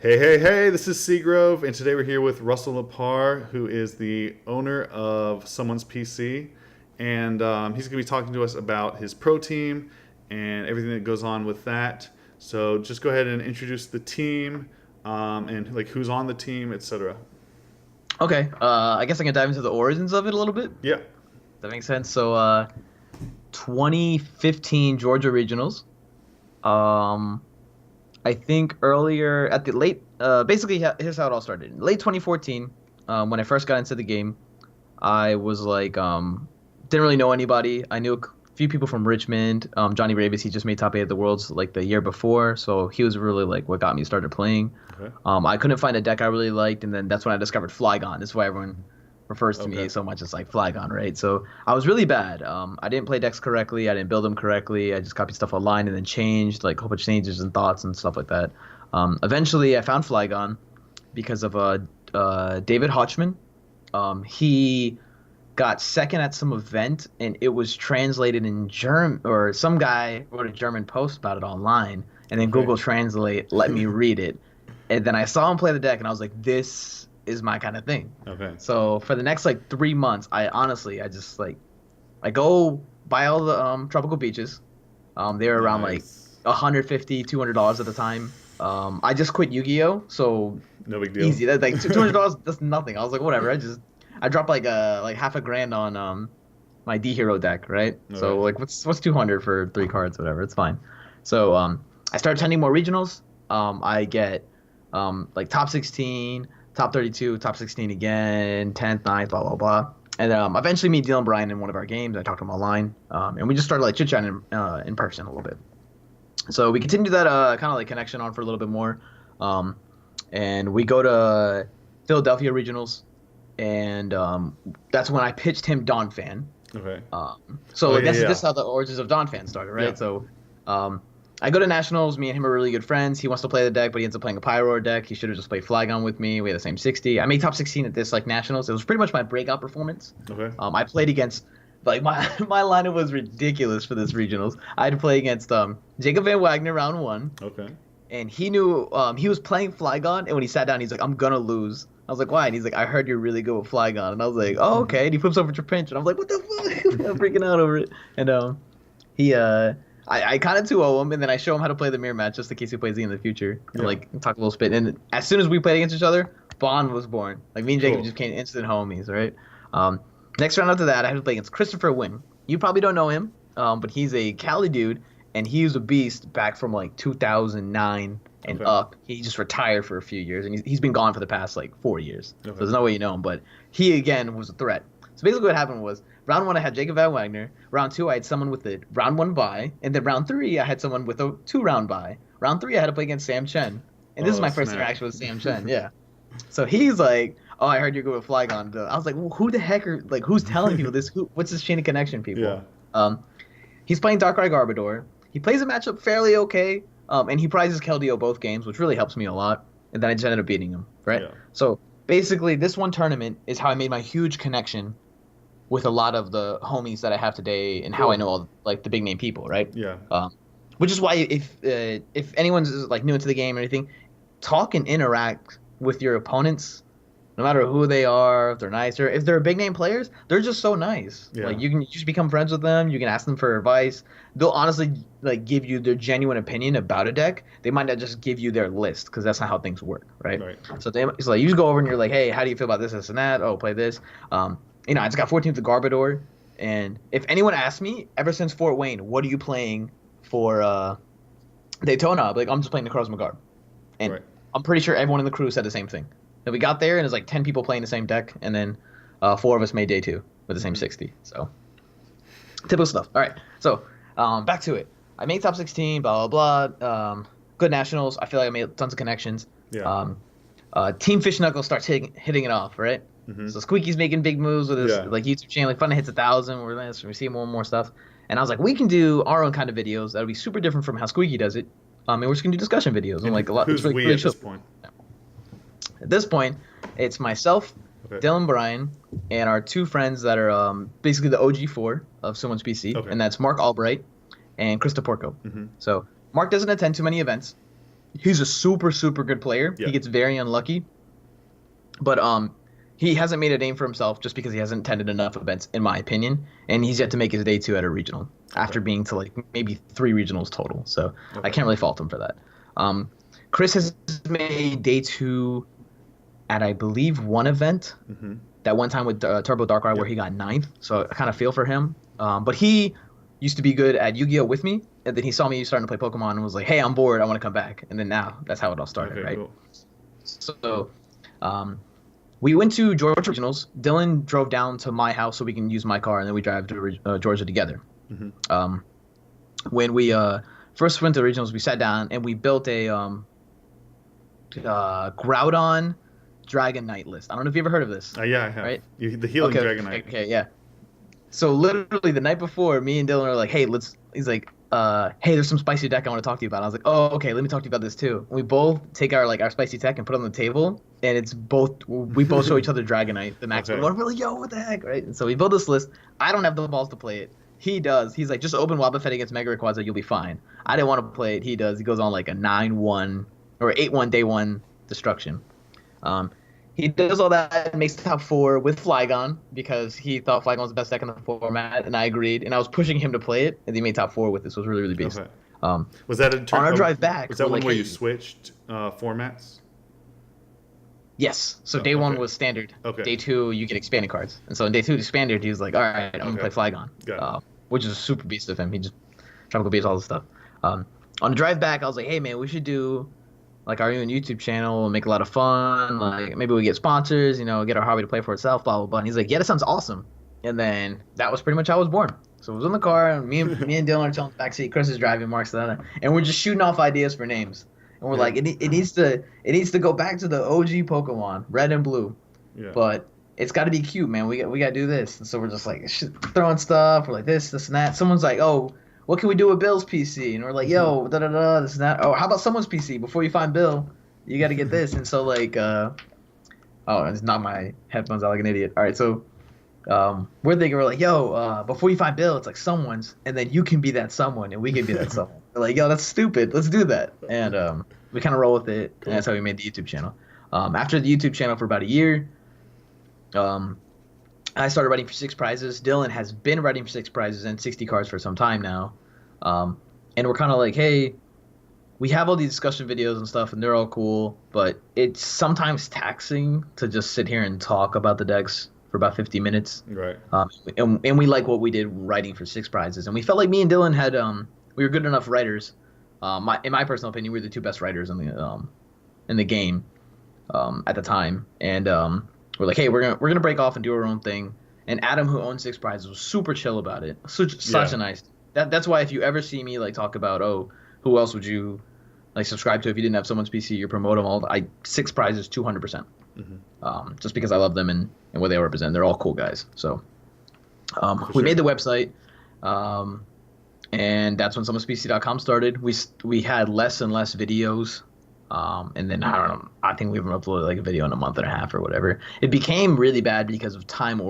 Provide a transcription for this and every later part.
Hey, hey, hey, this is Seagrove, and today we're here with Russell Lepar, who is the owner of Someone's PC. And he's going to be talking to us about his pro team and everything that goes on with that. So just go ahead and introduce the team and like who's on the team, etc. Okay, I guess I can dive into the origins of it a little bit. Yeah. That makes sense. 2015 Georgia Regionals. Um, I think earlier at the late, basically, here's how it all started. In late 2014, when I first got into the game, I was like, didn't really know anybody. I knew a few people from Richmond. Johnny Ravis, he just made top eight of the worlds like the year before, so he was really like what got me started playing. Okay. I couldn't find a deck I really liked, and then that's when I discovered Flygon. That's why everyone refers to me Okay. so much as like Flygon, right? So I was really bad. I didn't play decks correctly. I didn't build them correctly. I just copied stuff online and then changed like a whole bunch of changes and thoughts and stuff like that. Eventually, I found Flygon because of David Hodgman. He got second at some event, and it was translated in German, or some guy wrote a German post about it online, and then Okay. Google Translate let me read it. And then I saw him play the deck, and I was like, this is my kind of thing. Okay. So for the next like 3 months, I just like I go buy all the tropical beaches. They were around like Nice. 150, $200 at the time. I just quit Yu-Gi-Oh, so No big deal. easy. That's like $200. That's nothing. I was like, whatever. I dropped like half a grand on my D Hero deck, right? So Alright. like what's 200 for three cards, whatever. It's fine. So I started attending more regionals. I get like top 16, top 32, top 16 again, 10th, ninth, blah blah blah. And eventually meet Dylan Bryan in one of our games. I talked to him online, and we just started like chit chatting in person a little bit. So we continued that kind of like connection on for a little bit more, and we go to Philadelphia regionals, and that's when I pitched him Dawn Fan. Okay. So Oh, like yeah, this yeah. is how the origins of Dawn Fan started, right? Yeah. So I go to nationals. Me and him are really good friends. He wants to play the deck, but he ends up playing a Pyroar deck. He should have just played Flygon with me. We had the same 60. I made top 16 at this like nationals. It was pretty much my breakout performance. Okay. I played against like my lineup was ridiculous for this regionals. I had to play against Jacob Van Wagner round one, Okay. and he knew he was playing Flygon, and when he sat down, he's like, "I'm gonna lose." I was like, "Why?" And he's like, "I heard you're really good with Flygon," and I was like, "Oh, okay." And he flips over to Pinch, and I was like, "What the fuck?" I'm freaking out over it, and he I kind of 2-0 him, and then I show him how to play the mirror match just in case he plays Z in the future, and Yeah. like talk a little spit. And as soon as we played against each other, Bond was born. Like me and Jacob Cool. just became instant homies, right? Next round after that, I had to play against Christopher Wynn. You probably don't know him, but he's a Cali dude, and he was a beast back from like 2009 and Okay. up. He just retired for a few years, and he's been gone for the past like 4 years. So Okay. there's no way you know him, but he again was a threat. So basically, what happened was round one I had Jacob Van Wagner. Round two I had someone with a round one bye, and then round three I had someone with a 2 round bye. Round three I had to play against Sam Chen, and this is Oh, my first snap. interaction with Sam Chen. Yeah. So he's like, "Oh, I heard you're good with Flygon." I was like, well, "Who the heck are like who's telling people this? What's this chain of connection, people?" Yeah. He's playing Darkrai Garbodor. He plays a matchup fairly okay, and he prizes Keldeo both games, which really helps me a lot. And then I just ended up beating him, right? Yeah. So basically, this one tournament is how I made my huge connection with a lot of the homies that I have today, and how Cool. I know all like the big name people, right? Yeah. Which is why if anyone's like new into the game or anything, talk and interact with your opponents, no matter who they are, if they're nice or if they're big name players, they're just so nice. Yeah. Like you can just become friends with them. You can ask them for advice. They'll honestly like give you their genuine opinion about a deck. They might not just give you their list because that's not how things work, right? Right. So it's like you just go over and you're like, hey, how do you feel about this, and that? Oh, play this. I just got 14th with Garbodor, and if anyone asks me, ever since Fort Wayne, what are you playing for Daytona? I'll be like, I'm just playing the Crows Garb. And Right. I'm pretty sure everyone in the crew said the same thing. Then we got there, and it's like 10 people playing the same deck, and then 4 of us made day 2 with the same 60. So, typical stuff. All right, so back to it. I made top 16, blah, blah, blah. Good nationals. I feel like I made tons of connections. Yeah. Team Fish Knuckles starts hitting it off, right? Mhm. So Squeaky's making big moves with his Yeah. like YouTube channel. Like Fun hits 1,000. We see more and more stuff. And I was like, we can do our own kind of videos that'll be super different from how Squeaky does it. And we're just gonna do discussion videos. And like a lot. Who's It's really, we really at this chill. point? At this point, it's myself, Okay. Dylan Bryan, and our 2 friends that are basically the OG4 of Someone's PC, Okay. and that's Mark Albright and Krista Porco. Mhm. So Mark doesn't attend too many events. He's a super super good player. Yeah. He gets very unlucky, but he hasn't made a name for himself just because he hasn't attended enough events, in my opinion. And he's yet to make his day two at a regional after being to like maybe 3 regionals total. So I can't really fault him for that. Chris has made day two at I believe one event. Mm-hmm. That one time with Turbo Darkrai where he got ninth. So I kind of feel for him. But he used to be good at Yu-Gi-Oh with me, and then he saw me starting to play Pokemon and was like, "Hey, I'm bored. I want to come back." And then now that's how it all started, right? Cool. So, we went to Georgia regionals. Dylan drove down to my house so we can use my car, and then we drive to Georgia together. Mm-hmm. When we first went to regionals, we sat down and we built a Groudon Dragon Knight list. I don't know if you ever heard of this. Yeah, I have. Right? The healing Dragon Knight. Okay, yeah. So literally the night before, me and Dylan are like, "Hey, let's." He's like, "Hey, there's some spicy deck I want to talk to you about." I was like, "Oh, okay, let me talk to you about this too." And we both take our spicy tech and put it on the table, and we both show each other Dragonite, the max. Okay. We're like, "Yo, what the heck?" Right? And so we build this list. I don't have the balls to play it. He does. He's like, "Just open Wobbuffet against Mega Rayquaza, you'll be fine." I didn't want to play it. He does. He goes on like a 9-1 or 8-1 day one destruction. He does all that and makes top 4 with Flygon because he thought Flygon was the best deck in the format, and I agreed. And I was pushing him to play it, and he made top 4 with this. So it was really, really beast. Okay. Was that on our drive back? Was that one like, where hey, you switched formats? Yes. So day 1 was standard. Okay. Day 2, you get expanded cards. And so in day 2, expanded, he was like, "All right, I'm gonna play Flygon," which is a super beast of him. He just tropical beast all this stuff. On the drive back, I was like, "Hey man, we should do like our own YouTube channel, make a lot of fun. Like maybe we get sponsors, get our hobby to play for itself, blah blah blah." And he's like, "Yeah, that sounds awesome." And then that was pretty much how I was born. So I was in the car, and me and Dylan are chilling in the backseat. Chris is driving, Mark's that, and we're just shooting off ideas for names. And we're like, it needs to go back to the OG Pokemon, Red and Blue. Yeah. But it's got to be cute, man. We got to do this. And so we're just like throwing stuff. We're like this and that. Someone's like, "Oh, what can we do with Bill's PC?" And we're like, "Yo, da da da, this and that. Oh, how about someone's PC? Before you find Bill, you got to get this." And so like, oh, it's not my headphones. I'm like an idiot. All right, so we're like, "Yo, before you find Bill, it's like someone's, and then you can be that someone, and we can be that someone." We're like, "Yo, that's stupid. Let's do that." And we kind of roll with it, and that's how we made the YouTube channel. After the YouTube channel for about a year, I started writing for 6 prizes. Dylan has been writing for 6 prizes and 60 cards for some time now. And we're kind of like, hey, we have all these discussion videos and stuff, and they're all cool, but it's sometimes taxing to just sit here and talk about the decks for about 50 minutes. Right. And we like what we did writing for 6 prizes. And we felt like me and Dylan had we were good enough writers. In my personal opinion, we were the 2 best writers in the game at the time. And we're like, hey, we're gonna break off and do our own thing. And Adam, who owns 6 prizes, was super chill about it. Such a nice. That's why if you ever see me like talk about, oh, who else would you like subscribe to if you didn't have someone's PC or promote them all, 6 prizes 200%. Mm-hmm. Just because I love them and what they represent. They're all cool guys. So we made the website, and that's when Some1'sPC.com started. We had less and less videos. And then I don't know, I think we've uploaded like a video in a month and a half or whatever. It became really bad because of time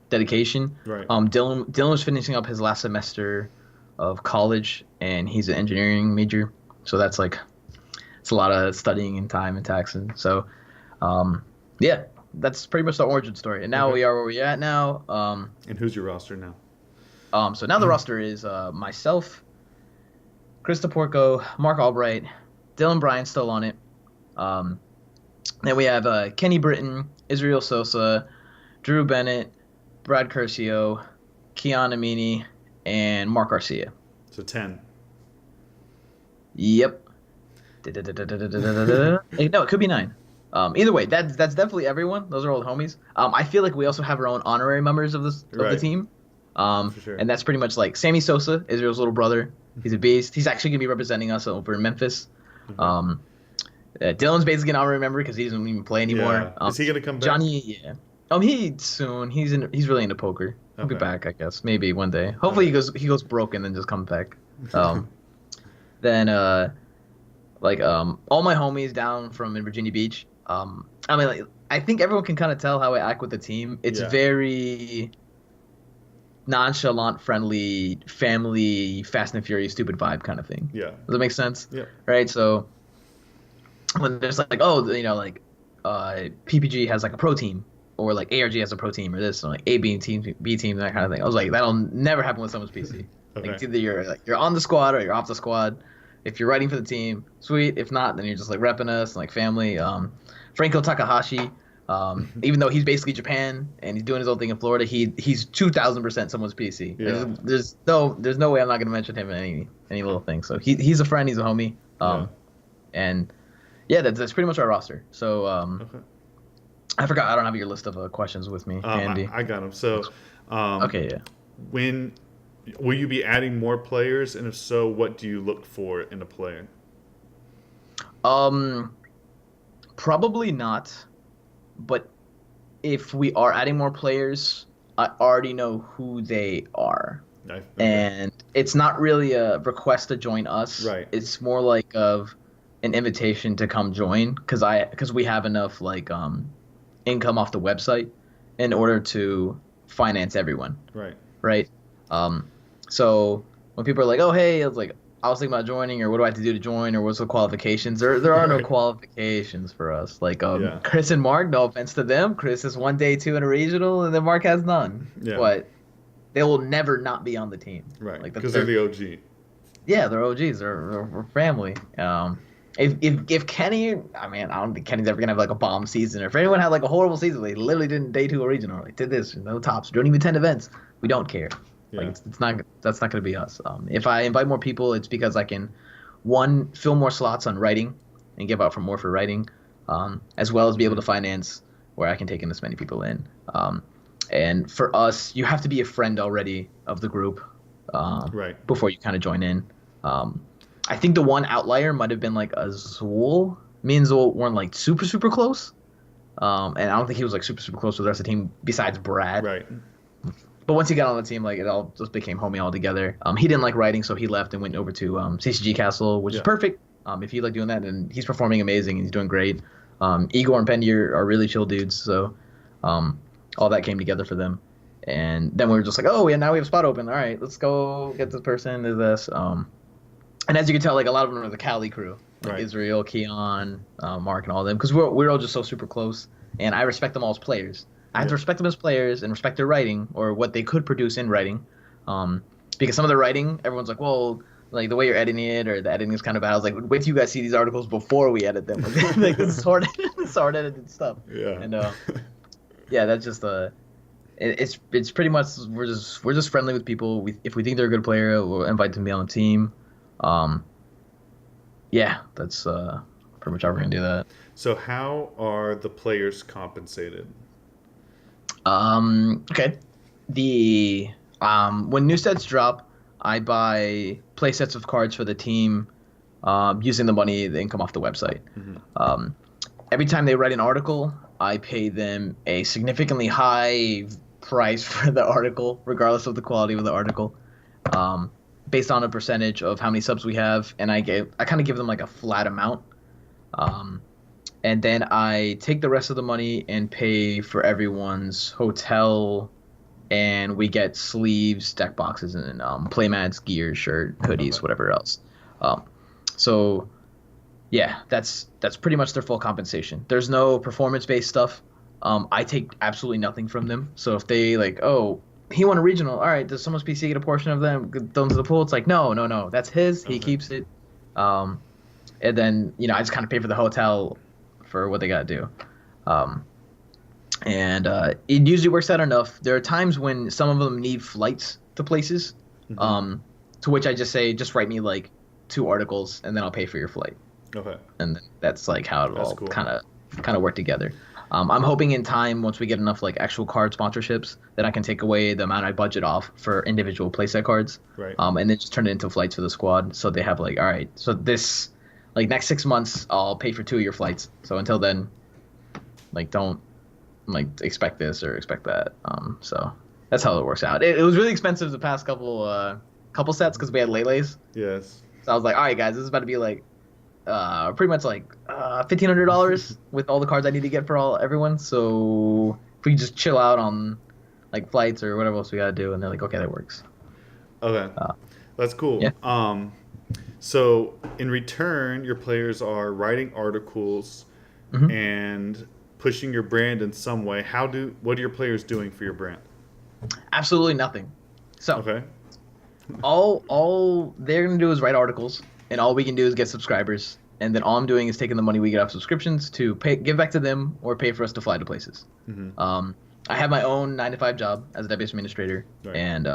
dedication. Right. Dylan was finishing up his last semester of college, and he's an engineering major. So that's like, it's a lot of studying and time and taxing. So, yeah, that's pretty much the origin story. And now we are where we're at now. And who's your roster now? So now the roster is myself, Chris DePorco, Mark Albright, Dylan Bryan's still on it. Then we have Kenny Britton, Israel Sosa, Drew Bennett, Brad Curcio, Keon Amini, and Mark Garcia. So 10. Yep. No, it could be 9. Either way, that's definitely everyone. Those are old homies. I feel like we also have our own honorary members of the team. For sure. And that's pretty much like Sammy Sosa, Israel's little brother. He's a beast. He's actually going to be representing us over in Memphis. Mm-hmm. Dylan's basically an honorary member because he doesn't even play anymore. Yeah. Is he going to come back? Johnny, yeah. He soon. He's really into poker. He'll be back, I guess. Maybe one day. Hopefully he goes broke and then just comes back. Then all my homies down from in Virginia Beach. I think everyone can kind of tell how I act with the team. It's very nonchalant, friendly, family, Fast and Furious, stupid vibe kind of thing. Yeah. Does that make sense? Yeah. Right. So when there's like, oh, like PPG has like a pro team, or like ARG has a pro team, or this, and like A, B team, B team, that kind of thing. I was like, that'll never happen with someone's PC. Okay. Like it's either you're on the squad or you're off the squad. If you're writing for the team, sweet. If not, then you're just like repping us and like family. Franco Takahashi, even though he's basically Japan and he's doing his own thing in Florida, he's 2,000% someone's PC. Yeah. There's no way I'm not gonna mention him in any little thing. So he's a friend, he's a homie. And yeah, that's pretty much our roster. So Okay. I forgot, I don't have your list of questions with me handy. I got them. So, Okay, yeah. when will you be adding more players, and if so, what do you look for in a player? Probably not. But if we are adding more players, I already know who they are. Okay. And it's not really a request to join us. Right. It's more like of an invitation to come join because we have enough like income off the website in order to finance everyone. Right. Right. So when people are like, oh hey, I was thinking about joining, or what do I have to do to join, or what's the qualifications? There are no Right. qualifications for us. Like Yeah. Chris and Mark, no offense to them, Chris has 1 day 2 in a regional, and then Mark has none. Yeah. But they will never not be on the team. Right. Like Because they're the OG. yeah, they're OGs. They're family. If Kenny, I mean, I don't think Kenny's ever gonna have like a bomb season. Or if anyone had like a horrible season, they literally didn't day 2 a regional, like did this, no tops, don't even attend events. We don't care. Yeah. Like that's not gonna be us. If I invite more people, it's because I can, one, fill more slots on writing and give out for more for writing, as well as be able to finance where I can take in as many people in. And for us, you have to be a friend already of the group, Right. before you kind of join in. I think the one outlier might have been like Azul. Me and Azul weren't like super close, and I don't think he was like super close with the rest of the team besides Brad. Right. But once he got on the team, like it all just became homie all together. He didn't like writing, so he left and went over to CCG Castle, which is perfect. If you like doing that, and he's performing amazing, and he's doing great. Igor and Pendy are really chill dudes, so all that came together for them. And then we were just like, oh, yeah, now we have a spot open. All right, let's go get this person, do this. And as you can tell, like a lot of them are the Cali crew, like Right. Israel, Keon, Mark, and all of them, because we're all just so super close, and I respect them all as players. I have to respect them as players and respect their writing or what they could produce in writing, because some of the writing, everyone's like, well, like the way you're editing it or the editing is kind of bad. I was like, wait till you guys see these articles before we edit them. Like this is hard edited stuff. Yeah. And yeah, that's just it's pretty much we're just friendly with people. If we think they're a good player, we'll invite them to be on the team. Yeah, that's pretty much how we're gonna do that. So how are the players compensated? Okay. The when new sets drop, I buy play sets of cards for the team, using the income off the website. Mm-hmm. Every time they write an article, I pay them a significantly high price for the article, regardless of the quality of the article, based on a percentage of how many subs we have, and I kind of give them like a flat amount. And then I take the rest of the money and pay for everyone's hotel, and we get sleeves, deck boxes, and playmats, gear, shirt, hoodies, whatever else. So yeah, that's pretty much their full compensation. There's no performance-based stuff. I take absolutely nothing from them. So if they like, oh, he won a regional, all right, does someone's PC get a portion of them thrown into the pool? It's like, no, that's his. He keeps it. And then I just kind of pay for the hotel for what they got to do. And it usually works out enough. There are times when some of them need flights to places, to which I just say, just write me like 2 articles, and then I'll pay for your flight. Okay. And then that's like how it That's all cool. kind of work together. I'm hoping in time, once we get enough like actual card sponsorships, that I can take away the amount I budget off for individual playset cards, Right. and then just turn it into flights for the squad. So they have like, all right, so this like next 6 months I'll pay for 2 of your flights. So until then, like don't like expect this or expect that. So that's how it works out. It was really expensive the past couple sets because we had Lele's. Yes. So I was like, all right, guys, this is about to be like pretty much like $1,500 with all the cards I need to get for everyone. So if we just chill out on like flights or whatever else we gotta do, and they're like, okay, that works. Okay, that's cool. Yeah. So in return, your players are writing articles Hmm. and pushing your brand in some way. What are your players doing for your brand? Absolutely nothing. So Okay. all they're gonna do is write articles, and all we can do is get subscribers. And then all I'm doing is taking the money we get off subscriptions to give back to them or pay for us to fly to places. Mm-hmm. I have my own 9 to 5 job as a database administrator, Right. and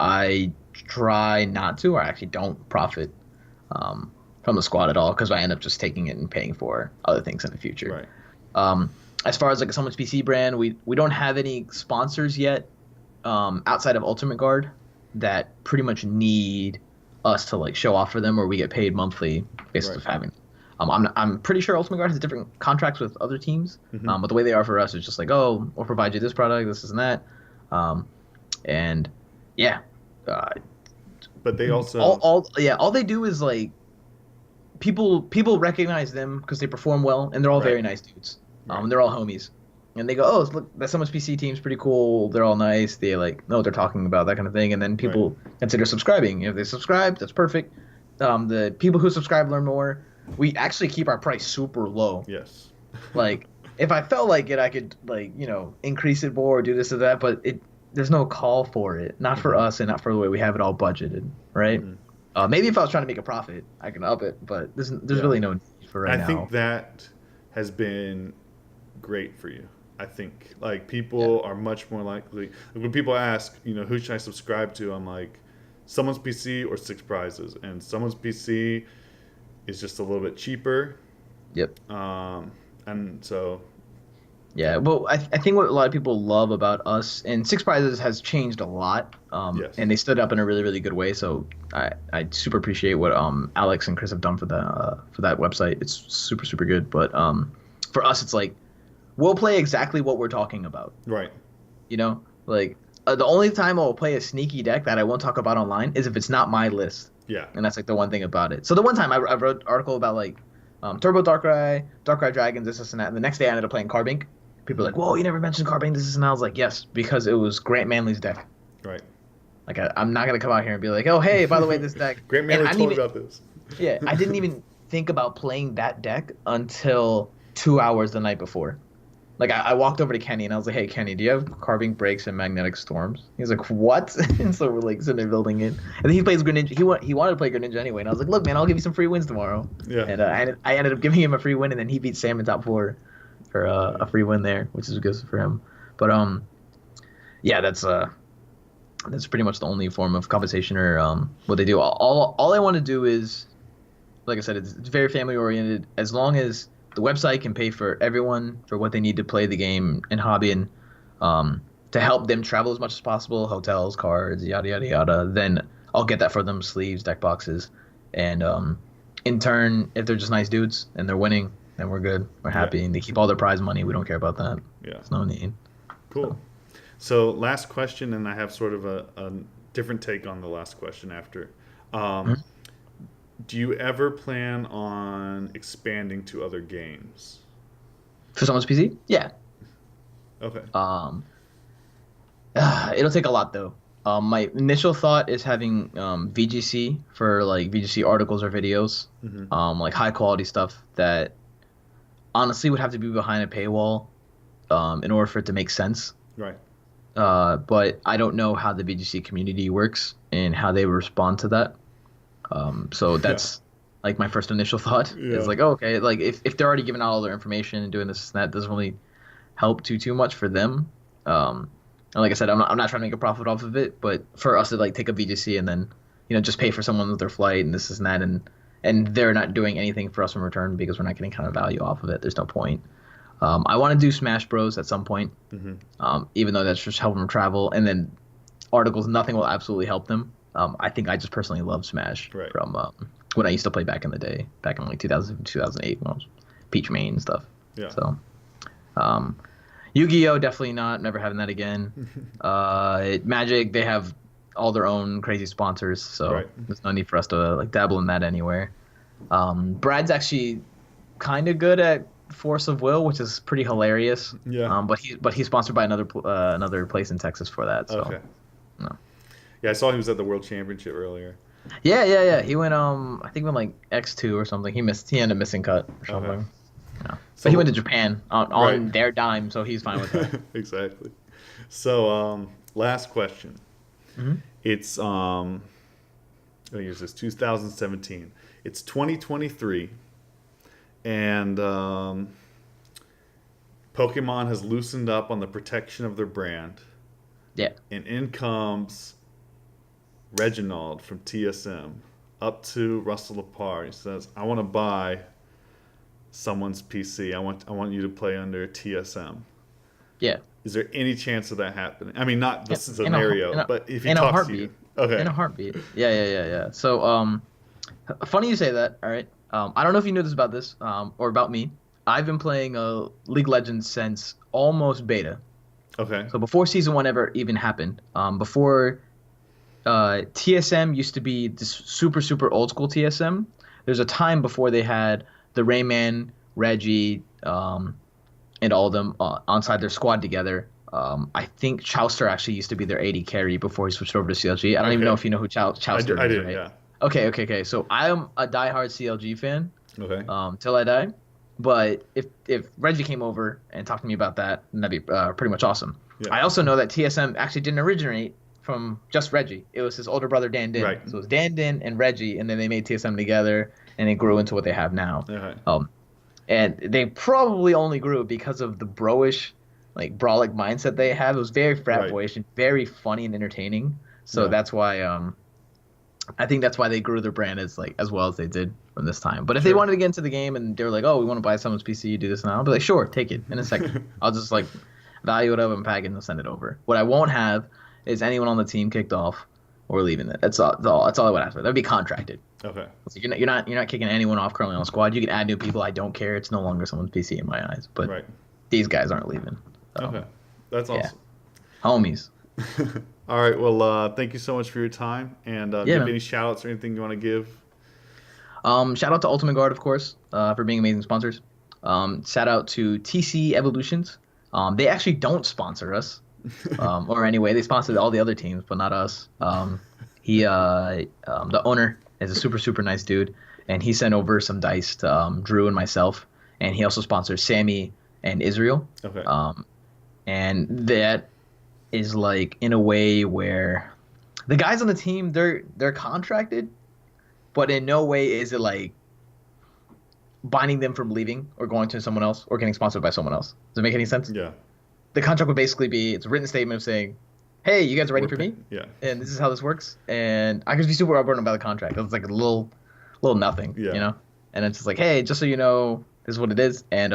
I try not to, or I actually don't profit from the squad at all because I end up just taking it and paying for other things in the future. Right. As far as like a Someone's PC brand, we don't have any sponsors yet outside of Ultimate Guard that pretty much need us to like show off for them, or we get paid monthly based off having. I'm pretty sure Ultimate Guard has different contracts with other teams, but the way they are for us is just like, oh, we'll provide you this product, this and that, and yeah. But they also All they do is like people recognize them because they perform well and they're all very nice dudes. They're all homies, and they go, oh, look, that Someone's PC team's pretty cool. They're all nice. They like know what they're talking about, that kind of thing. And then people consider subscribing. If they subscribe, that's perfect. The people who subscribe learn more. We actually keep our price super low. Yes. Like if I felt like it, I could like increase it more or do this or that, but there's no call for it. Not for us and not for the way we have it all budgeted, right? Maybe if I was trying to make a profit, I can up it, but there's really no need for right now. I think that has been great for you. I think like people are much more likely when people ask, who should I subscribe to? I'm like, Someone's PC or Six Prizes, and Someone's PC is just a little bit cheaper. Yep. And so. Yeah, well, I think what a lot of people love about us, and Six Prizes has changed a lot, Yes. and they stood up in a really, really good way. So I super appreciate what Alex and Chris have done for that website. It's super, super good. But for us, it's like we'll play exactly what we're talking about. Right. Like the only time I'll play a sneaky deck that I won't talk about online is if it's not my list. Yeah. And that's like the one thing about it. So the one time I wrote an article about like Turbo Darkrai Dragons, this and that, and the next day I ended up playing Carbink. People are like, whoa, you never mentioned Carbink, this and that. I was like, yes, because it was Grant Manley's deck. Right. Like I'm not gonna come out here and be like, oh hey, by the way, this deck. Grant Manley told me about this. Yeah, I didn't even think about playing that deck until 2 hours the night before. Like I walked over to Kenny and I was like, hey Kenny, do you have Carbink Breaks and Magnetic Storms? He's like, what? And so we're like sitting there building it. And then he plays Greninja. He wanted to play Greninja anyway, and I was like, look man, I'll give you some free wins tomorrow. Yeah. And I ended up giving him a free win, and then he beat Sam in top 4 for a free win there, which is good for him. But yeah, that's pretty much the only form of compensation or what they do. All I want to do is, like I said, it's very family oriented. As long as the website can pay for everyone for what they need to play the game and hobby, and to help them travel as much as possible, hotels, cards, yada yada yada, then I'll get that for them, sleeves, deck boxes, and in turn, if they're just nice dudes and they're winning, then we're good, we're happy, and they keep all their prize money. We don't care about that. Yeah. There's no need. Cool. So last question, and I have sort of a different take on the last question after. Do you ever plan on expanding to other games? For Someone's PC? Yeah. Okay. It'll take a lot though. My initial thought is having VGC for like VGC articles or videos, like high quality stuff that honestly would have to be behind a paywall in order for it to make sense. Right. But I don't know how the VGC community works and how they respond to that. So that's like my first initial thought is like, oh, okay, like if they're already giving out all their information and doing this and that, doesn't really help too much for them. And like I said, I'm not trying to make a profit off of it, but for us to like take a VGC and then just pay for someone with their flight and this and that, and they're not doing anything for us in return because we're not getting kind of value off of it. There's no point. I want to do Smash Bros at some point, even though that's just helping them travel, and then articles. Nothing will absolutely help them. I think I just personally love Smash from when I used to play back in the day, back in like 2000, 2008 when I was Peach Main and stuff. Yeah. So, Yu-Gi-Oh! Definitely not. Never having that again. Magic, they have all their own crazy sponsors, so there's no need for us to like dabble in that anywhere. Brad's actually kind of good at Force of Will, which is pretty hilarious. Yeah. But he's sponsored by another place in Texas for that. So Okay. no. Yeah, I saw he was at the World Championship earlier. Yeah. He went I think went like X2 or something. He ended up missing cut or Okay. something. No. So But he went to Japan right. on their dime, so he's fine with that. Exactly. So, last question. Hmm. It's what year is this? 2017. It's 2023, and Pokemon has loosened up on the protection of their brand, Yeah. and in comes Reginald from TSM up to Russell Lepar. He says, "I want to buy someone's PC. I want you to play under TSM." Yeah. Is there any chance of that happening? I mean, not the In, scenario, but if he in a talks to heartbeat. you. Okay. In a heartbeat. Yeah. So, funny you say that. All right. I don't know if you knew this about this, or about me. I've been playing League of Legends since almost beta. Okay. So before season one ever even happened. Before TSM used to be this super old school TSM. There's a time before they had the Rayman, Reggie, and all of them onside their squad together. I think Chowster actually used to be their AD carry before he switched over to CLG. I don't even know if you know who Chowster I is, did, right? yeah. Okay. So I am a diehard CLG fan. Okay. Till I die. But if Reggie came over and talked to me about that, then that'd be pretty much awesome. Yeah. I also know that TSM actually didn't originate from just Reggie. It was his older brother Dan Din. Right. So it was Dan Din and Reggie, and then they made TSM together, and it grew into what they have now. Okay. And they probably only grew because of the bro-ish, like brolic mindset they have. It was very frat Right. boyish and very funny and entertaining. So Yeah. that's why I think that's why they grew their brand as well as they did from this time. But if Sure. they wanted to get into the game and they were like, "Oh, we want to buy someone's PC, you do this now," I'll be like, "Sure, take it in a second." I'll just like value it up and pack it and send it over. What I won't have is anyone on the team kicked off or leaving it. That's all. That's all I would ask for. That'd be contracted. Okay. So you're not kicking anyone off currently on the squad. You can add new people. I don't care. It's no longer someone's PC in my eyes. But Right. these guys aren't leaving. So, Okay. That's yeah. awesome. Homies. All right. Well, thank you so much for your time. And do you have man. any shout outs or anything you want to give? Shout out to Ultimate Guard, of course, for being amazing sponsors. Shout out to TC Evolutions. They actually don't sponsor us, or anyway, they sponsor all the other teams, but not us. The owner is a super nice dude, and he sent over some dice to Drew and myself, and he also sponsors Sammy and Israel. Okay. And that is like in a way where the guys on the team they're contracted, but in no way is it like binding them from leaving or going to someone else or getting sponsored by someone else. Does it make any sense? Yeah. The contract would basically be it's a written statement of saying, "Hey, you guys are ready for me, Yeah. and this is how this works." And I could be super upfront about the contract. It's like a little nothing, Yeah. you know. And it's just like, "Hey, just so you know, this is what it is." And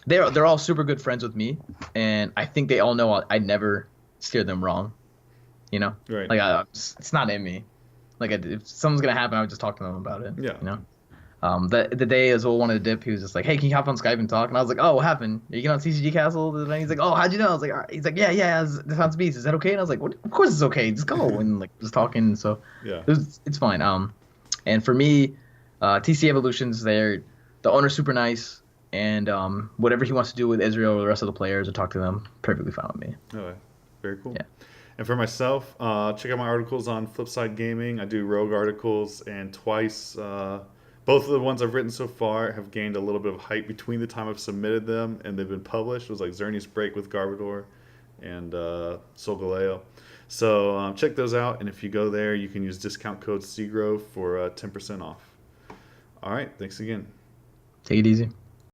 they're all super good friends with me, and I think they all know I never steer them wrong, you know. Right. Like it's not in me. Like if something's gonna happen, I would just talk to them about it. Yeah. You know. The day Azul wanted to dip, he was just like, "Hey, can you hop on Skype and talk?" And I was like, "Oh, what happened? Are you getting on TCG Castle?" And he's like, "Oh, how'd you know?" I was like, "All right." He's like, "Yeah, the Some1'sPC. Is that okay?" And I was like, "What? Of course it's okay. Just go." And like just talking. So Yeah. it's fine. And for me, TC Evolutions, the owner's super nice, and whatever he wants to do with Israel or the rest of the players or talk to them, perfectly fine with me. Okay. Very cool. Yeah. And for myself, check out my articles on Flipside Gaming. I do Rogue articles, and twice, both of the ones I've written so far have gained a little bit of hype between the time I've submitted them and they've been published. It was like Zernius Break with Garbodor and Solgaleo. So check those out, and if you go there, you can use discount code SEAGROVE for 10% off. All right, thanks again. Take it easy.